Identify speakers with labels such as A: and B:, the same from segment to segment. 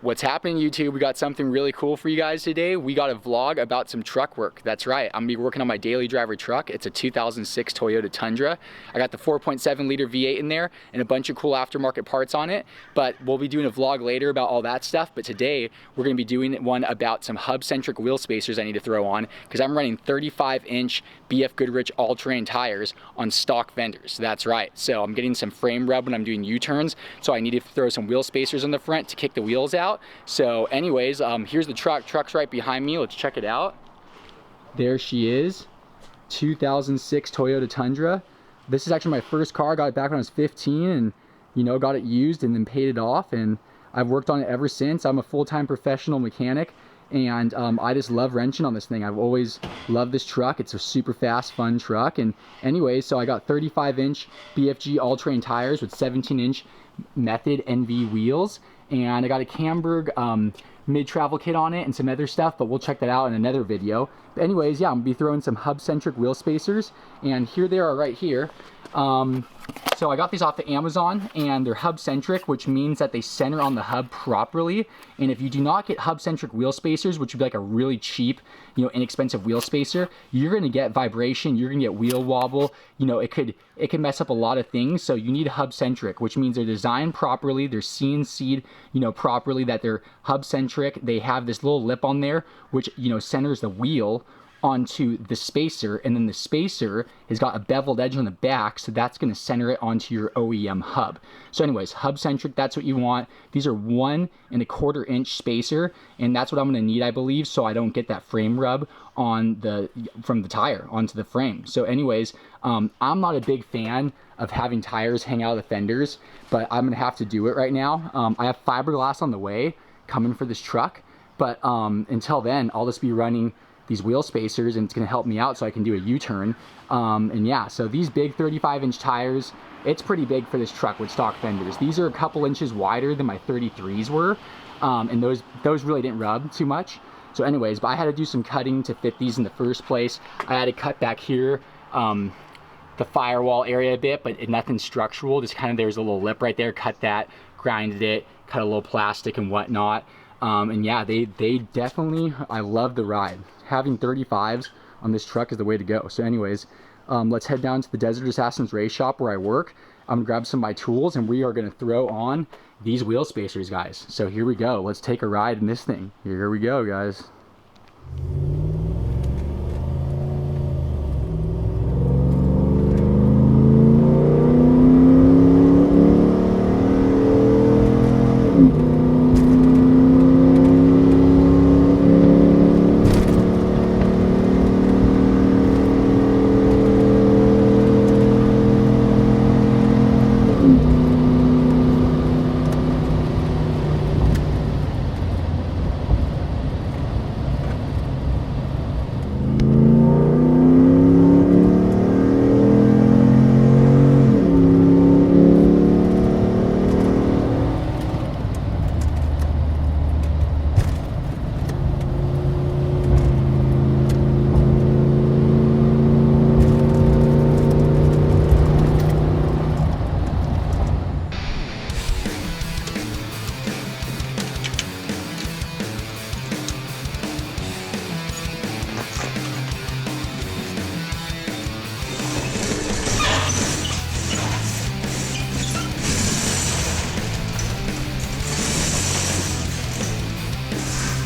A: What's happening, YouTube? We got something really cool for you guys today. We got a vlog about some truck work. That's right, I'm gonna be working on my daily driver truck. It's a 2006 Toyota Tundra. I got the 4.7 liter V8 in there and a bunch of cool aftermarket parts on it, but we'll be doing a vlog later about all that stuff. But today we're gonna be doing one about some hub-centric wheel spacers I need to throw on, because I'm running 35-inch BF Goodrich all-terrain tires on stock fenders. That's right, so I'm getting some frame rub when I'm doing U-turns, so I need to throw some wheel spacers on the front to kick the wheels out. So anyways, here's the truck. Truck's right behind me. Let's check it out. There she is, 2006 Toyota Tundra. This is actually my first car. I got it back when I was 15 and, you know, got it used and then paid it off, and I've worked on it ever since. I'm a full-time professional mechanic, and I just love wrenching on this thing. I've always loved this truck. It's a super fast, fun truck. And anyways, so I got 35-inch BFG all-terrain tires with 17-inch Method NV wheels, and I got a Camburg mid-travel kit on it and some other stuff, but we'll check that out in another video. But anyways, yeah, I'm gonna be throwing some hub-centric wheel spacers, and here they are right here. So I got these off of Amazon, and they're hub-centric, which means that they center on the hub properly. And if you do not get hub-centric wheel spacers, which would be like a really cheap, you know, inexpensive wheel spacer, you're gonna get vibration, you're gonna get wheel wobble. You know, it could mess up a lot of things. So you need hub-centric, which means they're designed properly, they're CNC'd, you know, properly, that they're hub-centric. They have this little lip on there, which, you know, centers the wheel onto the spacer, and then the spacer has got a beveled edge on the back, so that's going to center it onto your OEM hub. So anyways, hub centric, that's what you want. These are 1 1/4 inch spacer, and that's what I'm going to need, I believe, so I don't get that frame rub on from the tire onto the frame. So anyways, I'm not a big fan of having tires hang out of the fenders, but I'm going to have to do it right now. I have fiberglass on the way coming for this truck, but until then I'll just be running these wheel spacers, and it's going to help me out so I can do a U-turn. And yeah, so these big 35-inch tires, it's pretty big for this truck with stock fenders. These are a couple inches wider than my 33s were, and those really didn't rub too much. So anyways, but I had to do some cutting to fit these in the first place. I had to cut back here, the firewall area a bit, but nothing structural, just kind of, there's a little lip right there, cut that, grinded it, cut a little plastic and whatnot. And yeah, they definitely, I love the ride. Having 35s on this truck is the way to go. So anyways, let's head down to the Desert Assassins race shop where I work. I'm gonna grab some of my tools, and we are gonna throw on these wheel spacers, guys. So here we go. Let's take a ride in this thing. Here we go, guys.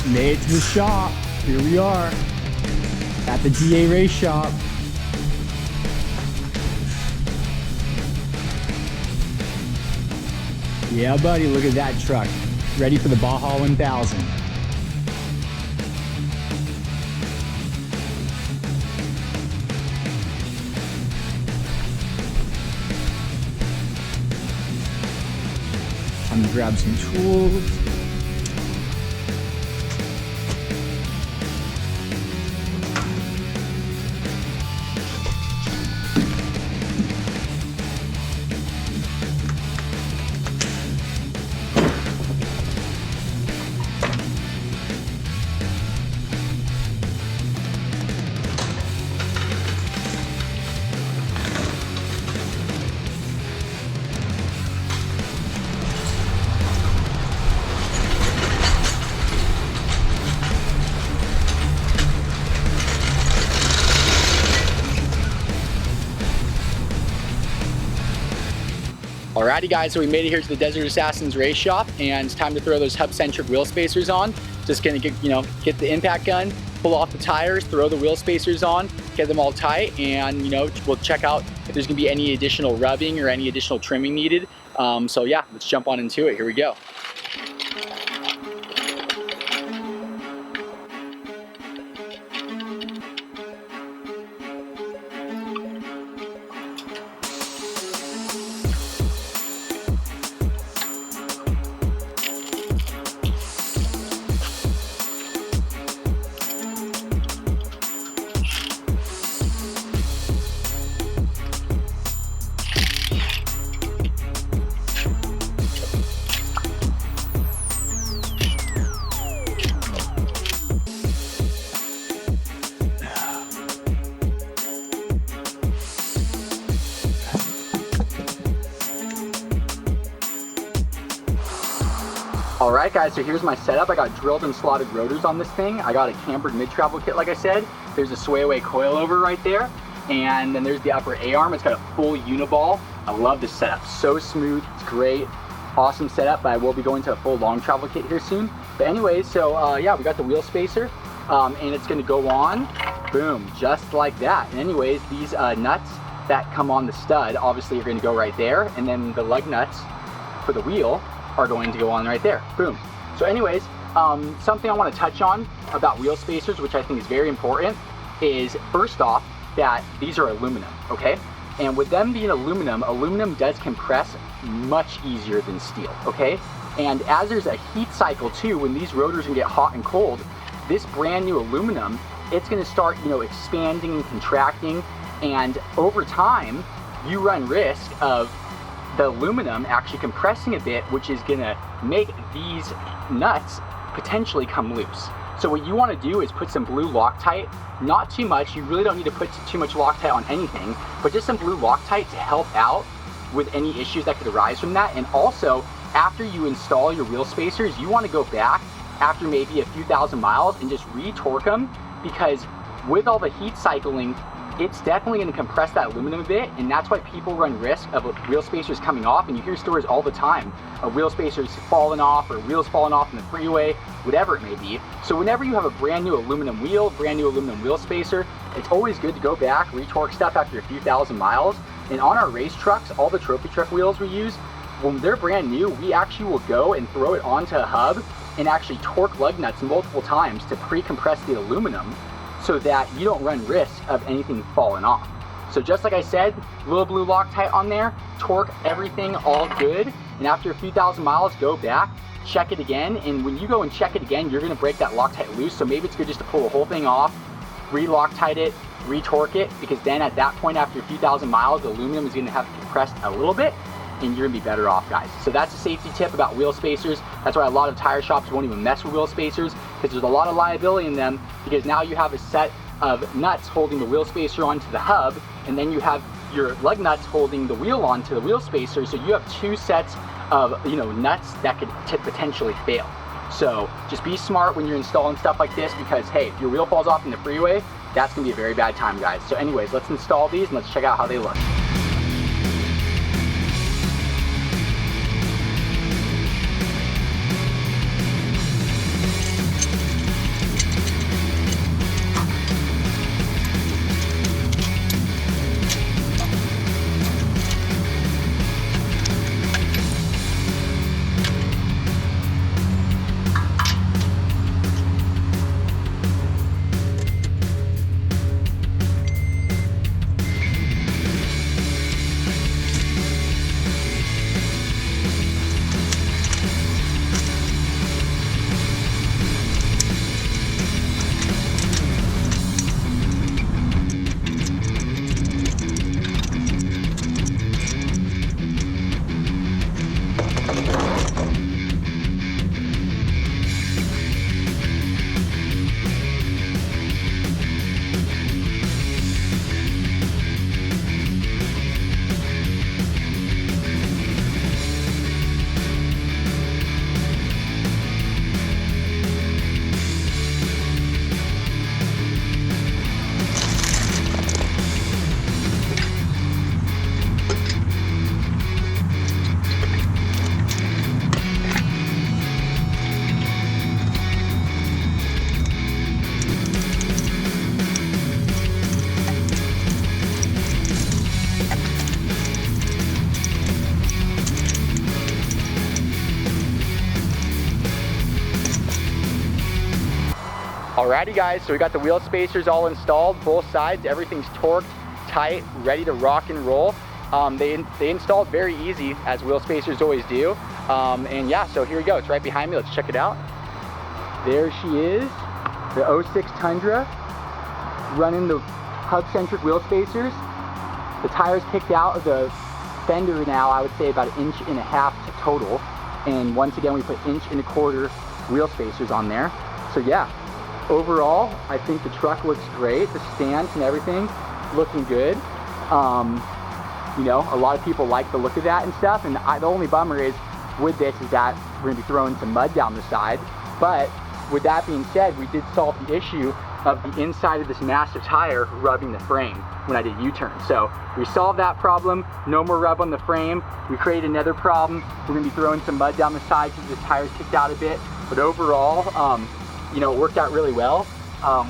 A: Made it to the shop. Here we are at the DA race shop. Yeah, buddy, look at that truck. Ready for the Baja 1000. I'm gonna grab some tools. Alrighty guys, so we made it here to the Desert Assassins race shop, and it's time to throw those hub-centric wheel spacers on. Just gonna get the impact gun, pull off the tires, throw the wheel spacers on, get them all tight, and we'll check out if there's gonna be any additional rubbing or any additional trimming needed. So yeah, let's jump on into it. Here we go. Alright guys, so here's my setup. I got drilled and slotted rotors on this thing. I got a Camburg mid-travel kit like I said. There's a sway-away coilover right there. And then there's the upper A-arm. It's got a full uniball. I love this setup. So smooth, it's great. Awesome setup, but I will be going to a full long travel kit here soon. But anyways, so yeah, we got the wheel spacer. And it's gonna go on, boom, just like that. And anyways, these nuts that come on the stud, obviously are gonna go right there. And then the lug nuts for the wheel are going to go on right there, boom. So anyways, something I want to touch on about wheel spacers, which I think is very important, is first off that these are aluminum, okay? And with them being aluminum, aluminum does compress much easier than steel, okay? And as there's a heat cycle too, when these rotors can get hot and cold, this brand new aluminum, it's gonna start, expanding and contracting, and over time, you run risk of the aluminum actually compressing a bit, which is gonna make these nuts potentially come loose. So what you wanna do is put some blue Loctite, not too much, you really don't need to put too much Loctite on anything, but just some blue Loctite to help out with any issues that could arise from that. And also, after you install your wheel spacers, you wanna go back after maybe a few thousand miles and just re-torque them, because with all the heat cycling, it's definitely going to compress that aluminum a bit, and that's why people run risk of wheel spacers coming off. And you hear stories all the time of wheel spacers falling off or wheels falling off in the freeway, whatever it may be. So whenever you have a brand new aluminum wheel, brand new aluminum wheel spacer, it's always good to go back, re-torque stuff after a few thousand miles. And on our race trucks, all the trophy truck wheels we use, when they're brand new, we actually will go and throw it onto a hub and actually torque lug nuts multiple times to pre-compress the aluminum, so that you don't run risk of anything falling off. So just like I said, little blue Loctite on there, torque everything all good, and after a few thousand miles, go back, check it again, and when you go and check it again, you're gonna break that Loctite loose, so maybe it's good just to pull the whole thing off, re-Loctite it, re-torque it, because then at that point, after a few thousand miles, the aluminum is gonna have compressed a little bit, and you're gonna be better off, guys. So that's a safety tip about wheel spacers. That's why a lot of tire shops won't even mess with wheel spacers, because there's a lot of liability in them, because now you have a set of nuts holding the wheel spacer onto the hub, and then you have your lug nuts holding the wheel onto the wheel spacer, so you have two sets of nuts that could potentially fail. So just be smart when you're installing stuff like this, because hey, if your wheel falls off in the freeway, that's gonna be a very bad time, guys. So anyways, let's install these and let's check out how they look. Alrighty guys, so we got the wheel spacers all installed, both sides, everything's torqued, tight, ready to rock and roll. They installed very easy, as wheel spacers always do. And yeah, so here we go, it's right behind me, let's check it out. There she is, the 06 Tundra, running the hub-centric wheel spacers. The tires kicked out of the fender now, I would say about 1.5 inches total. And once again, we put 1.25 inch wheel spacers on there. So yeah, overall, I think the truck looks great. The stance and everything looking good. You know, a lot of people like the look of that and stuff. And the only bummer is with this is that we're gonna be throwing some mud down the side. But with that being said, we did solve the issue of the inside of this massive tire rubbing the frame when I did U-turn. So we solved that problem, no more rub on the frame. We created another problem. We're gonna be throwing some mud down the side because the tire's kicked out a bit. But overall, you know, it worked out really well.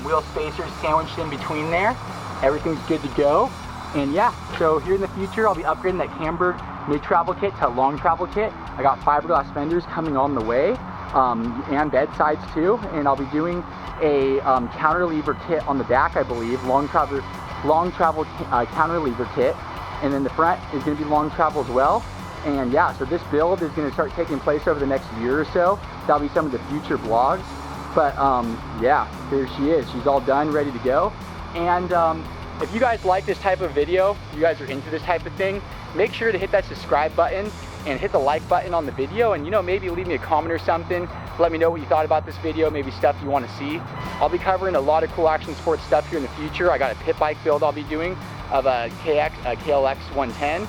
A: Wheel spacers sandwiched in between there. Everything's good to go. And yeah, so here in the future, I'll be upgrading that Camburg mid-travel kit to a long travel kit. I got fiberglass fenders coming on the way, and bed sides too. And I'll be doing a counter lever kit on the back, I believe, long travel counter lever kit. And then the front is gonna be long travel as well. And yeah, so this build is gonna start taking place over the next year or so. That'll be some of the future vlogs. But yeah, there she is. She's all done, ready to go. And if you guys like this type of video, you guys are into this type of thing, make sure to hit that subscribe button and hit the like button on the video, and you know, maybe leave me a comment or something. Let me know what you thought about this video, maybe stuff you want to see. I'll be covering a lot of cool action sports stuff here in the future. I got a pit bike build I'll be doing of a KLX 110.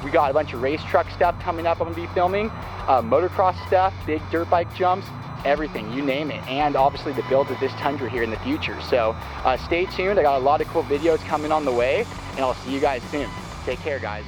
A: We got a bunch of race truck stuff coming up I'm gonna be filming, motocross stuff, big dirt bike jumps, everything, you name it, and obviously the build of this Tundra here in the future. So stay tuned, I got a lot of cool videos coming on the way, and I'll see you guys soon. Take care, guys.